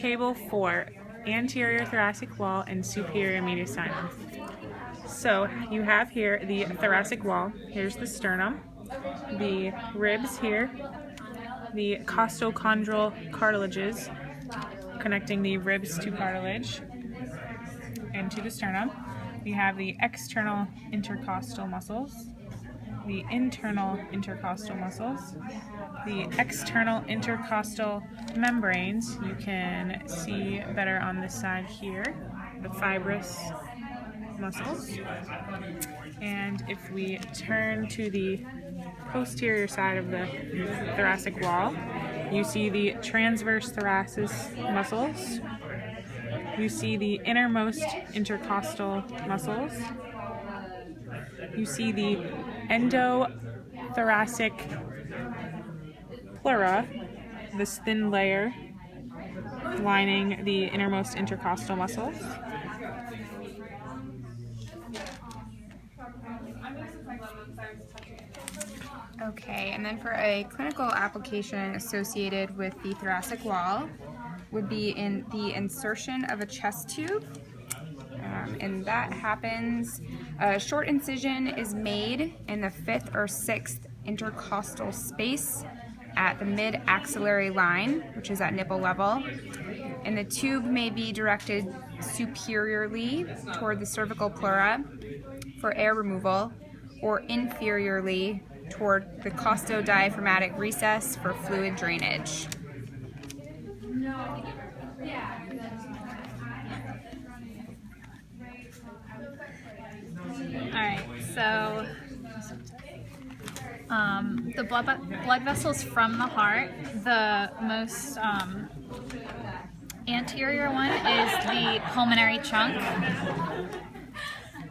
table for anterior thoracic wall and superior mediastinum. So you have here the thoracic wall. Here's the sternum, the ribs here, the costochondral cartilages connecting the ribs to cartilage and to the sternum. We have the external intercostal muscles, the internal intercostal muscles, the external intercostal membranes. You can see better on this side here, the fibrous muscles. And if we turn to the posterior side of the thoracic wall, you see the transverse thoracic muscles. You see the innermost intercostal muscles. You see the endothoracic pleura, this thin layer lining the innermost intercostal muscles. Okay, and then for a clinical application associated with the thoracic wall would be in the insertion of a chest tube. And that happens, a short incision is made in the 5th or 6th intercostal space at the mid-axillary line, which is at nipple level. And the tube may be directed superiorly toward the cervical pleura for air removal, or inferiorly toward the costodiaphragmatic recess for fluid drainage. Alright, so the blood vessels from the heart, the most anterior one is the pulmonary trunk,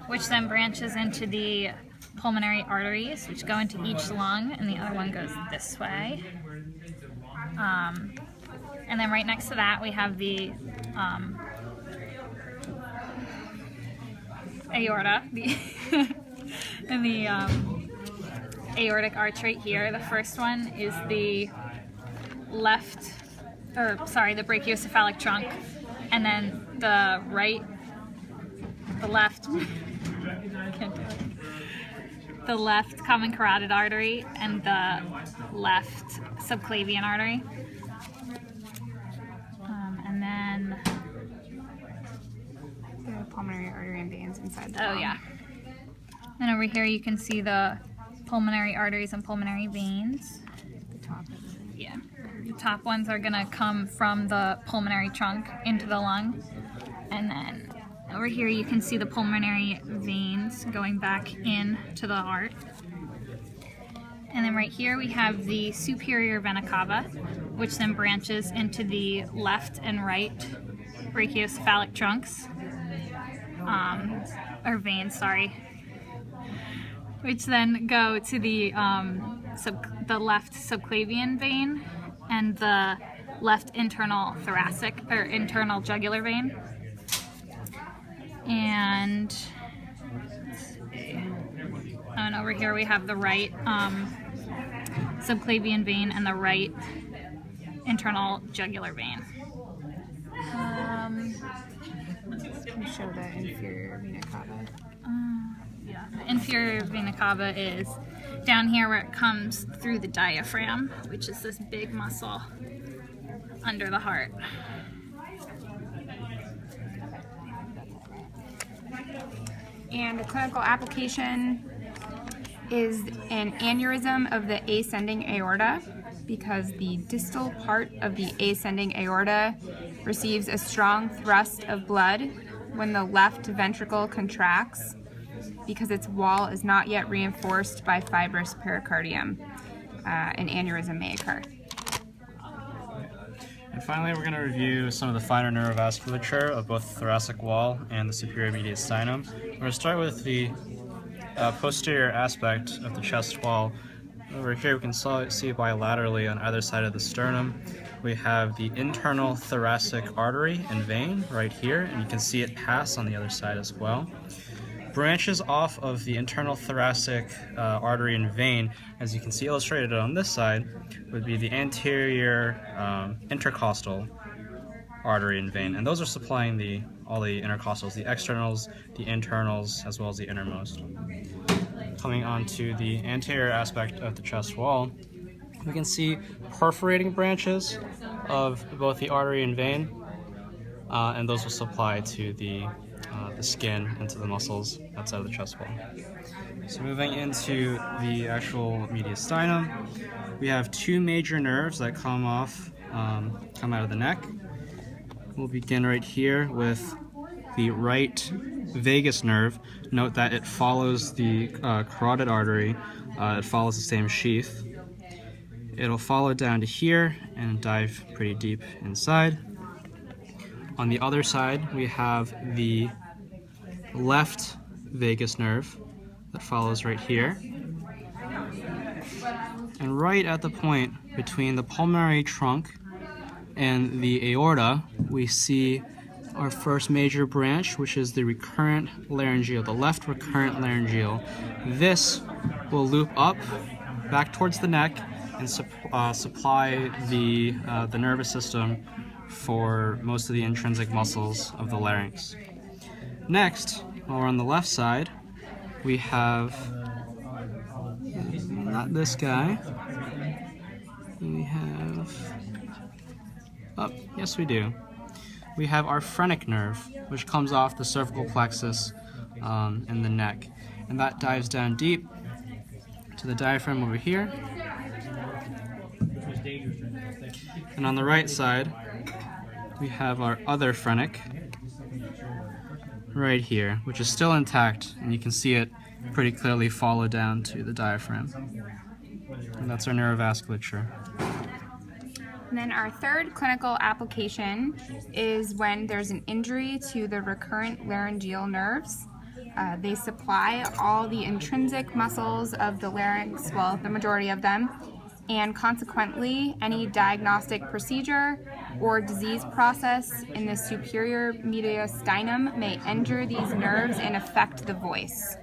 which then branches into the pulmonary arteries, which go into each lung, and the other one goes this way. And then right next to that we have the aorta, and the aortic arch right here. The first one is the the brachiocephalic trunk, and then the left common carotid artery and the left subclavian artery. And then The pulmonary artery and veins inside the lung. oh yeah. And over here you can see the pulmonary arteries and pulmonary veins. The top. Yeah. The top ones are gonna come from the pulmonary trunk into the lung. And then over here you can see the pulmonary veins going back into the heart. And then right here we have the superior vena cava, which then branches into the left and right brachiocephalic trunks, or veins, sorry, which then go to the left subclavian vein and the left internal thoracic, or internal jugular vein. And over here we have the right subclavian vein and the right internal jugular vein. Can you show the inferior vena cava? Yeah, the inferior vena cava is down here where it comes through the diaphragm, which is this big muscle under the heart. And the clinical application is an aneurysm of the ascending aorta, because the distal part of the ascending aorta receives a strong thrust of blood when the left ventricle contracts, because its wall is not yet reinforced by fibrous pericardium. An aneurysm may occur. And finally, we're going to review some of the finer neurovasculature of both the thoracic wall and the superior mediastinum. We're going to start with the posterior aspect of the chest wall. Over here we can see bilaterally on either side of the sternum. We have the internal thoracic artery and vein right here, and you can see it pass on the other side as well. Branches off of the internal thoracic artery and vein, as you can see illustrated on this side, would be the anterior intercostal artery and vein, and those are supplying all the intercostals, the externals, the internals, as well as the innermost. Coming on to the anterior aspect of the chest wall, we can see perforating branches of both the artery and vein, and those will supply to the skin and to the muscles outside of the chest wall. So moving into the actual mediastinum, we have two major nerves that come out of the neck. We'll begin right here with the right vagus nerve. Note that it follows the carotid artery. It follows the same sheath. It'll follow down to here and dive pretty deep inside. On the other side, we have the left vagus nerve that follows right here. And right at the point between the pulmonary trunk and the aorta, we see our first major branch, which is the recurrent laryngeal, the left recurrent laryngeal. This will loop up back towards the neck and supply the nervous system for most of the intrinsic muscles of the larynx. Next, while we're on the left side, we have, not this guy, we have, yes we do. We have our phrenic nerve, which comes off the cervical plexus in the neck, and that dives down deep to the diaphragm over here. And on the right side, we have our other phrenic right here, which is still intact, and you can see it pretty clearly follow down to the diaphragm. And that's our neurovasculature. And then our third clinical application is when there's an injury to the recurrent laryngeal nerves. They supply all the intrinsic muscles of the larynx, well, the majority of them, and consequently, any diagnostic procedure or disease process in the superior mediastinum may injure these nerves and affect the voice.